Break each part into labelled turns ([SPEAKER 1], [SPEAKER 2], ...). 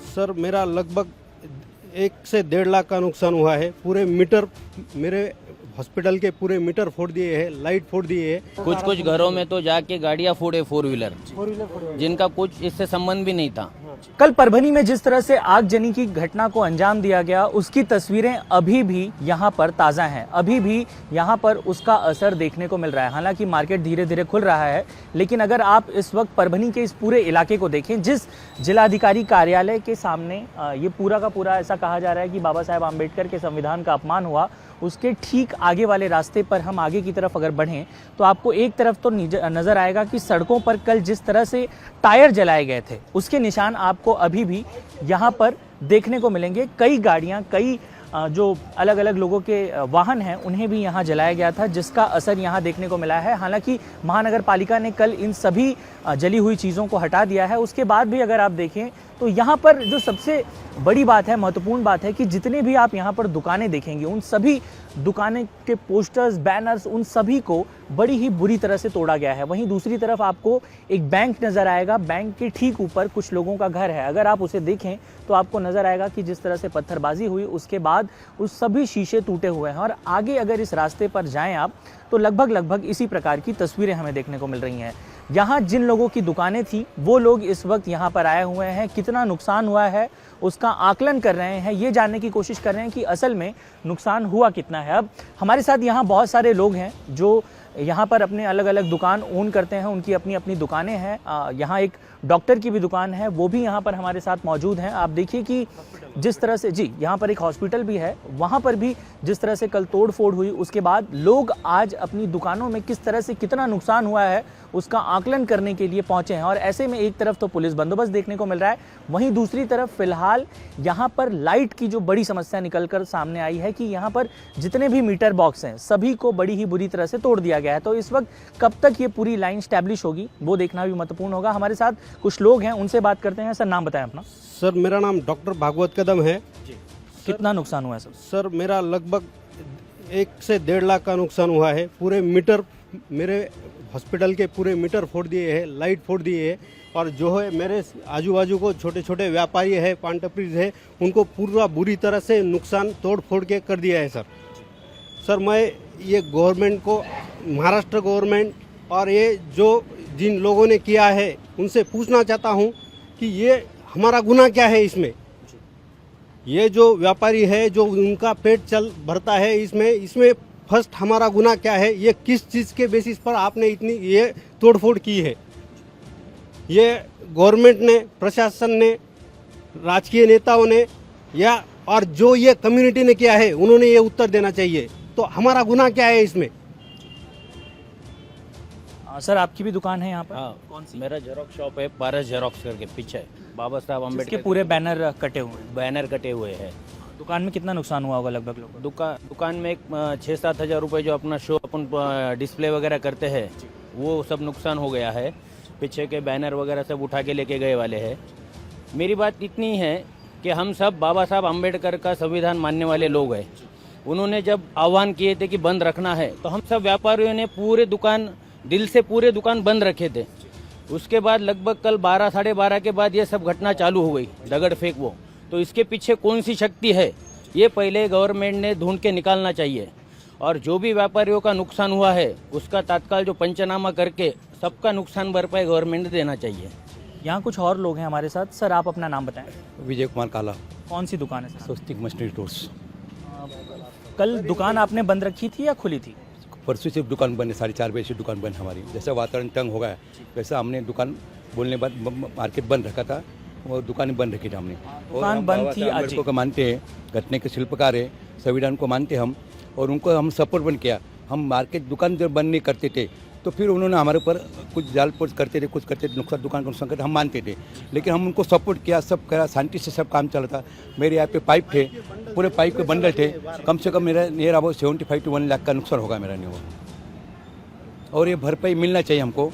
[SPEAKER 1] Sir मेरा लगभग 1 से 1.5 लाख का नुकसान हुआ है। पूरे मीटर मेरे हॉस्पिटल के पूरे मीटर फोड़ दिए हैं, लाइट फोड़ दिए है।
[SPEAKER 2] कुछ कुछ घरों में तो जाके गाड़ियां फोड़े, फोर व्हीलर जिनका कुछ इससे संबंध भी नहीं था।
[SPEAKER 3] कल परभनी में जिस तरह से आगजनी की घटना को अंजाम दिया गया, उसकी तस्वीरें अभी भी यहाँ पर ताज़ा हैं। अभी भी यहाँ पर उसका असर देखने को मिल रहा है। हालांकि मार्केट धीरे धीरे खुल रहा है, लेकिन अगर आप इस वक्त परभनी के इस पूरे इलाके को देखें, जिस जिलाधिकारी कार्यालय के सामने ये पूरा का पूरा ऐसा कहा जा रहा है कि बाबा साहेब आम्बेडकर के संविधान का अपमान हुआ, उसके ठीक आगे वाले रास्ते पर हम आगे की तरफ अगर बढ़ें तो आपको एक तरफ तो नज़र आएगा कि सड़कों पर कल जिस तरह से टायर जलाए गए थे, उसके निशान आपको अभी भी यहाँ पर देखने को मिलेंगे। कई गाड़ियाँ, कई जो अलग अलग लोगों के वाहन हैं, उन्हें भी यहाँ जलाया गया था, जिसका असर यहाँ देखने को मिला है। हालांकि महानगर पालिका ने कल इन सभी जली हुई चीज़ों को हटा दिया है। उसके बाद भी अगर आप देखें तो यहाँ पर जो सबसे बड़ी बात है, महत्वपूर्ण बात है कि जितने भी आप यहाँ पर दुकानें देखेंगे, उन सभी दुकानें के पोस्टर्स, बैनर्स, उन सभी को बड़ी ही बुरी तरह से तोड़ा गया है। वहीं दूसरी तरफ आपको एक बैंक नज़र आएगा, बैंक के ठीक ऊपर कुछ लोगों का घर है। अगर आप उसे देखें तो आपको नज़र आएगा कि जिस तरह से पत्थरबाजी हुई, उसके बाद उस सभी शीशे टूटे हुए हैं। और आगे अगर इस रास्ते पर जाएं आप तो लगभग इसी प्रकार की तस्वीरें हमें देखने को मिल रही हैं। यहाँ जिन लोगों की दुकानें थी, वो लोग इस वक्त यहाँ पर आए हुए हैं। कितना नुकसान हुआ है उसका आकलन कर रहे हैं, ये जानने की कोशिश कर रहे हैं कि असल में नुकसान हुआ कितना है। अब हमारे साथ यहाँ बहुत सारे लोग हैं जो यहाँ पर अपने अलग अलग दुकान ओन करते हैं, उनकी अपनी अपनी दुकानें हैं। यहाँ एक डॉक्टर की भी दुकान है, वो भी यहाँ पर हमारे साथ मौजूद हैं। आप देखिए कि जिस तरह से, जी, यहाँ पर एक हॉस्पिटल भी है, वहाँ पर भी जिस तरह से कल तोड़ फोड़ हुई, उसके बाद लोग आज अपनी दुकानों में किस तरह से कितना नुकसान हुआ है उसका आकलन करने के लिए पहुंचे हैं। और ऐसे में एक तरफ तो पुलिस बंदोबस्त देखने को मिल रहा है, वहीं दूसरी तरफ फिलहाल यहाँ पर लाइट की जो बड़ी समस्या निकलकर सामने आई है कि यहाँ पर जितने भी मीटर बॉक्स हैं, सभी को बड़ी ही बुरी तरह से तोड़ दिया गया है। तो इस वक्त कब तक ये पूरी लाइन स्टैब्लिश होगी, वो देखना भी महत्वपूर्ण होगा। हमारे साथ कुछ लोग हैं, उनसे बात करते हैं। सर, नाम बताएं अपना।
[SPEAKER 1] सर मेरा नाम डॉक्टर भागवत कदम है।
[SPEAKER 3] कितना नुकसान हुआ है सर?
[SPEAKER 1] सर मेरा लगभग 1 से 1.5 लाख का नुकसान हुआ है। पूरे मीटर मेरे हॉस्पिटल के पूरे मीटर फोड़ दिए हैं, लाइट फोड़ दिए है। और जो है मेरे आजू बाजू को छोटे छोटे व्यापारी है, पान टपरीज है, उनको पूरा बुरी तरह से नुकसान तोड़ फोड़ के कर दिया है। सर मैं ये गवर्नमेंट को, महाराष्ट्र गवर्नमेंट और ये जो जिन लोगों ने किया है, उनसे पूछना चाहता हूँ कि ये हमारा गुनाह क्या है इसमें। ये जो व्यापारी है, जो उनका पेट चल भरता है, इसमें फर्स्ट हमारा गुनाह क्या है, ये किस चीज़ के बेसिस पर आपने इतनी ये तोड़फोड़ की है। ये गवर्नमेंट ने, प्रशासन ने, राजकीय नेताओं ने, या और जो ये कम्युनिटी ने किया है, उन्होंने ये उत्तर देना चाहिए। तो हमारा गुनाह क्या है इसमें।
[SPEAKER 3] सर, आपकी भी दुकान है यहाँ पर?
[SPEAKER 2] हाँ, कौन सी? मेरा जेरोक्स शॉप है, पारस जेरोक्स करके पीछे बाबा साहब
[SPEAKER 3] इसके
[SPEAKER 2] आम्बेडकर
[SPEAKER 3] पूरे बैनर कटे हुए हैं।
[SPEAKER 2] बैनर कटे हुए हैं।
[SPEAKER 3] दुकान में कितना नुकसान हुआ होगा लगभग लोगों?
[SPEAKER 2] दुकान में 6-7 हज़ार रुपये जो अपना शो अपन डिस्प्ले वगैरह करते हैं, वो सब नुकसान हो गया है। पीछे के बैनर वगैरह सब उठा के लेके गए वाले हैं। मेरी बात इतनी है कि हम सब बाबा साहब आम्बेडकर का संविधान मानने वाले लोग हैं। उन्होंने जब आह्वान किए थे कि बंद रखना है, तो हम सब व्यापारियों ने पूरे दुकान, दिल से पूरे दुकान बंद रखे थे। उसके बाद लगभग कल 12, साढ़े 12 के बाद ये सब घटना चालू हो गई, दगड़ फेंक वो। तो इसके पीछे कौन सी शक्ति है, ये पहले गवर्नमेंट ने ढूंढ के निकालना चाहिए। और जो भी व्यापारियों का नुकसान हुआ है, उसका तत्काल जो पंचनामा करके सबका नुकसान भरपाई गवर्नमेंट ने देना चाहिए।
[SPEAKER 3] यहाँ कुछ और लोग हैं हमारे साथ। सर, आप अपना नाम बताएं।
[SPEAKER 4] विजय कुमार काला।
[SPEAKER 3] कौन सी दुकान है सर?
[SPEAKER 4] स्वस्तिक मशीनरी स्टोर्स।
[SPEAKER 3] कल दुकान आपने बंद रखी थी या खुली थी?
[SPEAKER 4] परसों से दुकान बंद है, 4:30 बजे से दुकान बंद हमारी। जैसा वातावरण तंग हो गया, वैसा हमने दुकान बोलने बाद मार्केट बंद रखा था और दुकान बंद रखी थी हमने।
[SPEAKER 3] दुकान बंद थी। आज
[SPEAKER 4] को मानते हैं, घटने के शिल्पकार है, संविधान को मानते हम, और उनको हम सपोर्ट बन किया। हम मार्केट दुकान जब बंद नहीं करते थे, तो फिर उन्होंने हमारे ऊपर कुछ जाल पोज करते थे, कुछ करते थे, नुकसान, दुकान का नुकसान करते, हम मानते थे। लेकिन हम उनको सपोर्ट किया, सब करा, शांति से सब काम चला था। मेरे यहाँ पे पाइप थे, पूरे पाइप के बंडल थे। कम से कम मेरा नियर अबाउट 75 to 1 लाख का नुकसान होगा मेरा नहीं, और ये भरपाई मिलना चाहिए हमको।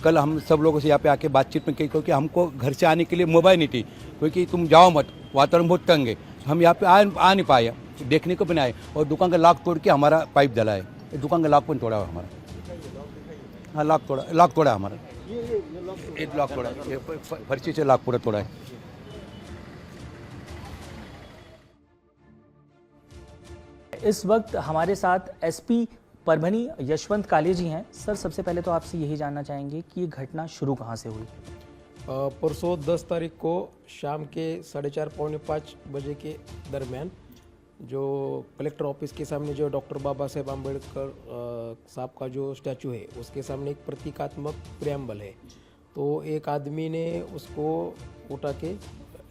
[SPEAKER 4] कल हम सब लोगों से यहाँ पे आके बातचीत में की, क्योंकि हमको घर से आने के लिए मोबाइल नहीं थी, क्योंकि तुम जाओ मत, वातावरण बहुत तंग है। हम यहाँ पे आ नहीं पाए, देखने को भी नहीं आए, और दुकान का लॉक तोड़ के हमारा पाइप जला है। दुकान का लॉक पण तोड़ा हुआ हमारा। हाँ, लॉक तोड़ा हमारा, एक लॉक तोड़ा, फर्शी से लॉक पूरा तोड़ा है।
[SPEAKER 3] इस वक्त हमारे साथ एसपी परभनी यशवंत काले जी हैं। सर, सबसे पहले तो आपसे यही जानना चाहेंगे कि ये घटना शुरू कहाँ से हुई?
[SPEAKER 5] परसों 10 तारीख को शाम के 4:30 पौने 5 बजे के दरमियान जो कलेक्टर ऑफिस के सामने जो डॉक्टर बाबा साहेब आम्बेडकर साहब का जो स्टैचू है उसके सामने एक प्रतीकात्मक प्रेम्बल है, तो एक आदमी ने उसको उठा के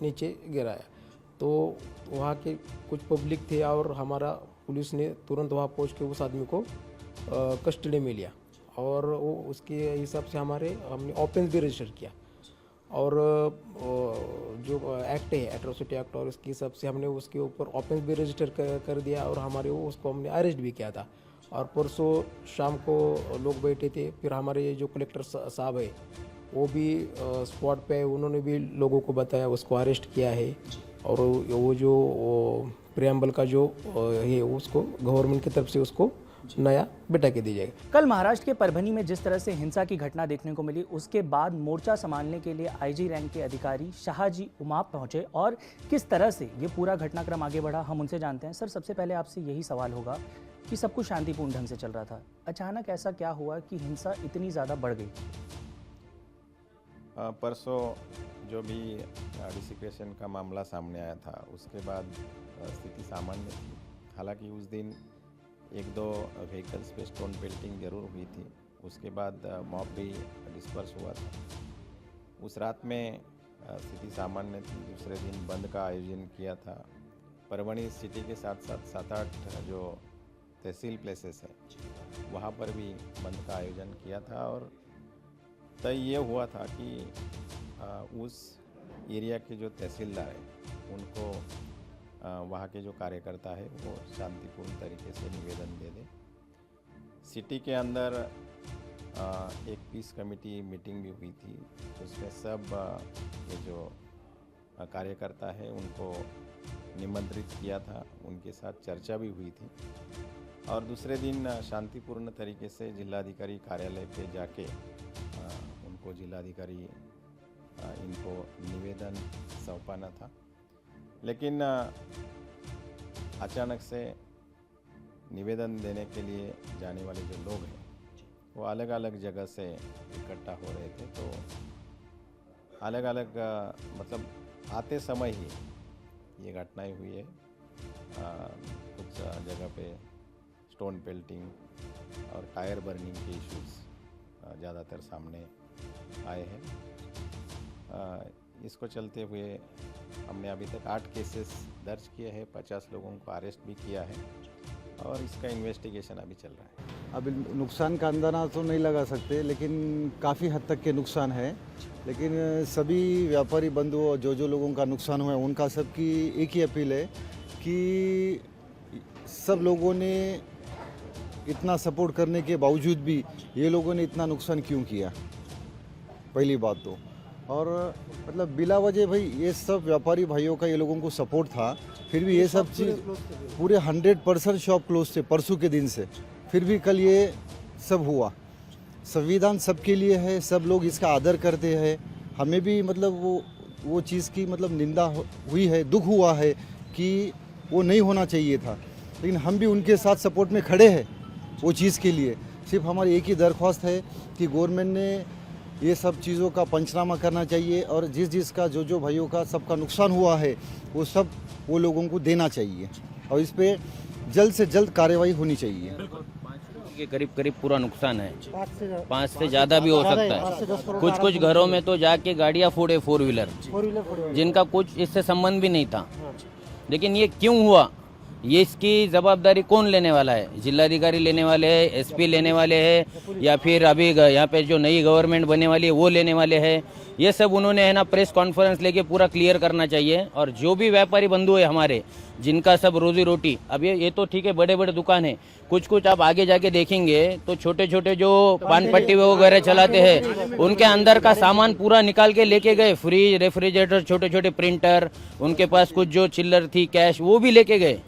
[SPEAKER 5] नीचे गिराया। तो वहाँ के कुछ पब्लिक थे और हमारा पुलिस ने तुरंत वहाँ पहुँच के उस आदमी को कस्टडी में लिया और वो उसके हिसाब से हमने ऑफेंस भी रजिस्टर किया और जो एक्ट है एट्रोसिटी एक्ट और उसके हिसाब से हमने उसके ऊपर ऑफेंस भी रजिस्टर कर दिया और उसको हमने अरेस्ट भी किया था। और परसों शाम को लोग बैठे थे, फिर हमारे जो कलेक्टर साहब है वो भी स्पॉट पे, उन्होंने भी लोगों को बताया, उसको अरेस्ट किया है और वो जो प्रेम्बल का जो है उसको गवर्नमेंट की तरफ से उसको नया बिठा के दी जाएगा।
[SPEAKER 3] कल महाराष्ट्र के परभनी में जिस तरह से हिंसा की घटना देखने को मिली, उसके बाद मोर्चा संभालने के लिए आईजी रैंक के अधिकारी शाहजी उमाप पहुंचे और किस तरह से ये पूरा घटनाक्रम आगे बढ़ा हम उनसे जानते हैं। सर, सबसे पहले आपसे यही सवाल होगा कि सब कुछ शांतिपूर्ण ढंग से चल रहा था, अचानक ऐसा क्या हुआ कि हिंसा इतनी ज़्यादा बढ़ गई?
[SPEAKER 6] परसों जो भी डिसिक्रेशन का मामला सामने आया था उसके बाद स्थिति सामान्य थी। हालांकि उस दिन 1-2 व्हीकल्स पे स्टोन पेल्टिंग जरूर हुई थी, उसके बाद मॉब भी डिस्पर्स हुआ था। उस रात में स्थिति सामान्य थी। दूसरे दिन बंद का आयोजन किया था। परभनी सिटी के साथ साथ 7-8 जो तहसील प्लेसेस है वहाँ पर भी बंद का आयोजन किया था और तय ये हुआ था कि उस एरिया के जो तहसीलदार है उनको वहाँ के जो कार्यकर्ता है वो शांतिपूर्ण तरीके से निवेदन दे दें। सिटी के अंदर एक पीस कमेटी मीटिंग भी हुई थी, उसमें सब ये जो कार्यकर्ता है उनको निमंत्रित किया था, उनके साथ चर्चा भी हुई थी और दूसरे दिन शांतिपूर्ण तरीके से जिलाधिकारी कार्यालय पे जाके उनको जिलाधिकारी इनको निवेदन सौंपाना था। लेकिन अचानक से निवेदन देने के लिए जाने वाले जो लोग हैं वो अलग अलग जगह से इकट्ठा हो रहे थे, तो अलग अलग मतलब आते समय ही ये घटनाएं हुई है। कुछ जगह पे स्टोन पेल्टिंग और टायर बर्निंग के इश्यूज ज़्यादातर सामने आए हैं। इसको चलते हुए हमने अभी तक 8 केसेस दर्ज किए हैं, 50 लोगों को अरेस्ट भी किया है और इसका इन्वेस्टिगेशन अभी चल रहा है।
[SPEAKER 7] अभी नुकसान का अंदाजा तो नहीं लगा सकते, लेकिन काफ़ी हद तक के नुकसान है। लेकिन सभी व्यापारी बंधुओं जो लोगों का नुकसान हुआ है उनका सबकी एक ही अपील है कि सब लोगों ने इतना सपोर्ट करने के बावजूद भी ये लोगों ने इतना नुकसान क्यों किया, पहली बात तो। और मतलब बिला वजह भाई ये सब व्यापारी भाइयों का ये लोगों को सपोर्ट था, फिर भी ये सब चीज़ पूरे 100% शॉप क्लोज थे परसों के दिन से, फिर भी कल ये सब हुआ। संविधान सबके लिए है, सब लोग इसका आदर करते हैं। हमें भी मतलब वो चीज़ की मतलब निंदा हुई है, दुख हुआ है कि वो नहीं होना चाहिए था, लेकिन हम भी उनके साथ सपोर्ट में खड़े हैं वो चीज़ के लिए। सिर्फ हमारी एक ही दरख्वास्त है कि गवर्नमेंट ने ये सब चीज़ों का पंचनामा करना चाहिए और जिसका जो भाइयों का सबका नुकसान हुआ है वो सब वो लोगों को देना चाहिए और इस पे जल्द से जल्द कार्रवाई होनी चाहिए।
[SPEAKER 2] के करीब पूरा नुकसान है, 5 से ज़्यादा भी हो सकता है। कुछ घरों में तो जाके गाड़ियाँ फोड़े, 4 व्हीलर जिनका कुछ इससे संबंध भी नहीं था। लेकिन ये क्यों हुआ, ये इसकी जवाबदारी कौन लेने वाला है? जिलाधिकारी लेने वाले हैं, एसपी लेने वाले हैं, या फिर अभी यहाँ पे जो नई गवर्नमेंट बनने वाली है वो लेने वाले हैं? ये सब उन्होंने है ना प्रेस कॉन्फ्रेंस लेके पूरा क्लियर करना चाहिए। और जो भी व्यापारी बंधु है हमारे, जिनका सब रोजी रोटी, अब ये तो ठीक है, बड़े बड़े दुकान है, कुछ आप आगे जाके देखेंगे तो छोटे छोटे जो पान पट्टी वगैरह चलाते हैं उनके अंदर का सामान पूरा निकाल के लेके गए। फ्रिज, रेफ्रिजरेटर, छोटे छोटे प्रिंटर, उनके पास कुछ जो चिल्लर थी, कैश, वो भी लेके गए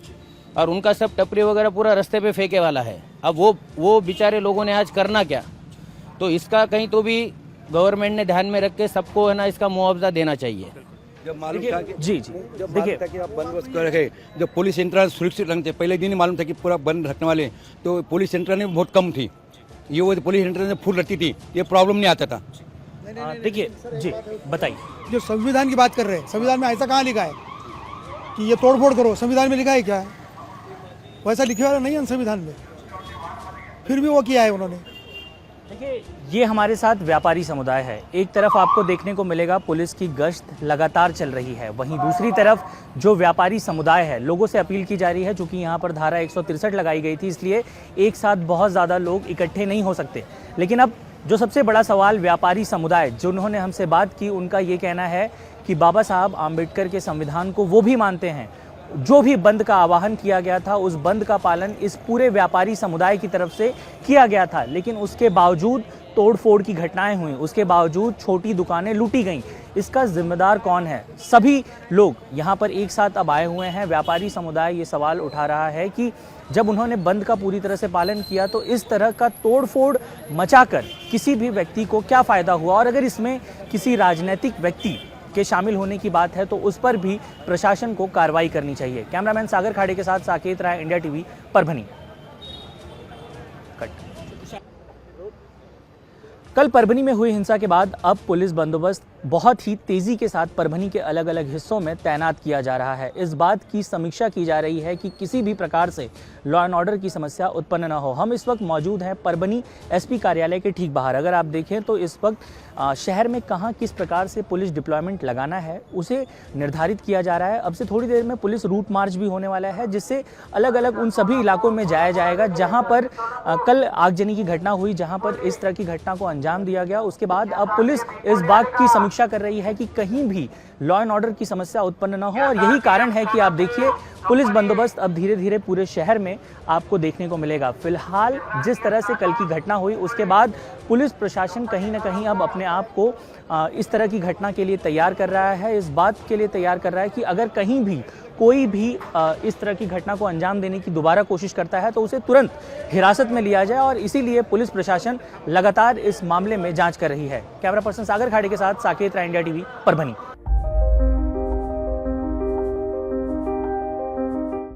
[SPEAKER 2] और उनका सब टपरी वगैरह पूरा रास्ते पे फेंके वाला है। अब वो बेचारे लोगों ने आज करना क्या? तो इसका कहीं तो भी गवर्नमेंट ने ध्यान में रख के सबको है ना इसका मुआवजा देना चाहिए।
[SPEAKER 4] जब मालूम था कि
[SPEAKER 3] जी
[SPEAKER 4] जब
[SPEAKER 3] देखिए
[SPEAKER 4] मालूम था कि आप बंदोबस्त कर रखे, जब पुलिस सेंटर सुरक्षित रखते पहले दिन ही मालूम था कि पूरा बंद रखने वाले, तो पुलिस सेंटर ने बहुत कम थी, ये वो पुलिस सेंटर में फुल रहती थी, ये प्रॉब्लम नहीं आता था।
[SPEAKER 3] देखिए जी बताइए।
[SPEAKER 8] जो संविधान की बात कर रहे हैं, संविधान में ऐसा कहाँ लिखा है कि ये तोड़फोड़ करो? संविधान में लिखा है क्या? वैसा लिखे वाला नहीं है संविधान में, फिर भी वो किया है उन्होंने।
[SPEAKER 3] देखिए ये हमारे साथ व्यापारी समुदाय है। एक तरफ आपको देखने को मिलेगा पुलिस की गश्त लगातार चल रही है, वहीं दूसरी तरफ जो व्यापारी समुदाय है, लोगों से अपील की जा रही है, चूंकि यहाँ पर धारा 163 लगाई गई थी, इसलिए एक साथ बहुत ज़्यादा लोग इकट्ठे नहीं हो सकते। लेकिन अब जो सबसे बड़ा सवाल व्यापारी समुदाय जिन्होंने हमसे बात की, उनका ये कहना है कि बाबा साहब आम्बेडकर के संविधान को वो भी मानते हैं। जो भी बंद का आह्वान किया गया था, उस बंद का पालन इस पूरे व्यापारी समुदाय की तरफ से किया गया था, लेकिन उसके बावजूद तोड़फोड़ की घटनाएं हुई, उसके बावजूद छोटी दुकानें लूटी गईं। इसका जिम्मेदार कौन है? सभी लोग यहाँ पर एक साथ अब आए हुए हैं। व्यापारी समुदाय ये सवाल उठा रहा है कि जब उन्होंने बंद का पूरी तरह से पालन किया तो इस तरह का तोड़फोड़ मचाकर किसी भी व्यक्ति को क्या फ़ायदा हुआ, और अगर इसमें किसी राजनीतिक व्यक्ति के शामिल होने की बात है तो उस पर भी प्रशासन को कार्रवाई करनी चाहिए। कैमरामैन सागर खाड़े के साथ साकेत राय, इंडिया टीवी, परभनी। कल परभनी में हुई हिंसा के बाद अब पुलिस बंदोबस्त बहुत ही तेजी के साथ परभनी के अलग अलग हिस्सों में तैनात किया जा रहा है। इस बात की समीक्षा की जा रही है कि किसी भी प्रकार से लॉ एंड ऑर्डर की समस्या उत्पन्न न हो। हम इस वक्त मौजूद हैं परभनी एसपी कार्यालय के ठीक बाहर। अगर आप देखें तो इस वक्त शहर में कहाँ किस प्रकार से पुलिस डिप्लॉयमेंट लगाना है उसे निर्धारित किया जा रहा है। अब से थोड़ी देर में पुलिस रूट मार्च भी होने वाला है, जिससे अलग अलग उन सभी इलाकों में जाया जाएगा जहाँ पर कल आगजनी की घटना हुई, जहाँ पर इस तरह की घटना को अंजाम दिया गया। उसके बाद अब पुलिस इस बात की समीक्षा कर रही है कि कहीं भी लॉ एंड ऑर्डर की समस्या उत्पन्न न हो, और यही कारण है कि आप देखिए पुलिस बंदोबस्त अब धीरे धीरे पूरे शहर में आपको देखने को मिलेगा। फिलहाल जिस तरह से कल की घटना हुई उसके बाद पुलिस प्रशासन कहीं ना कहीं अब अपने आप को इस तरह की घटना के लिए तैयार कर रहा है, इस बात के लिए तैयार कर रहा है कि अगर कहीं भी कोई भी इस तरह की घटना को अंजाम देने की दोबारा कोशिश करता है तो उसे तुरंत हिरासत में लिया जाए, और इसीलिए पुलिस प्रशासन लगातार इस मामले में जांच कर रही है। कैमरा पर्सन सागर खाड़े के साथ साकेत राय, इंडिया टीवी, परभनी।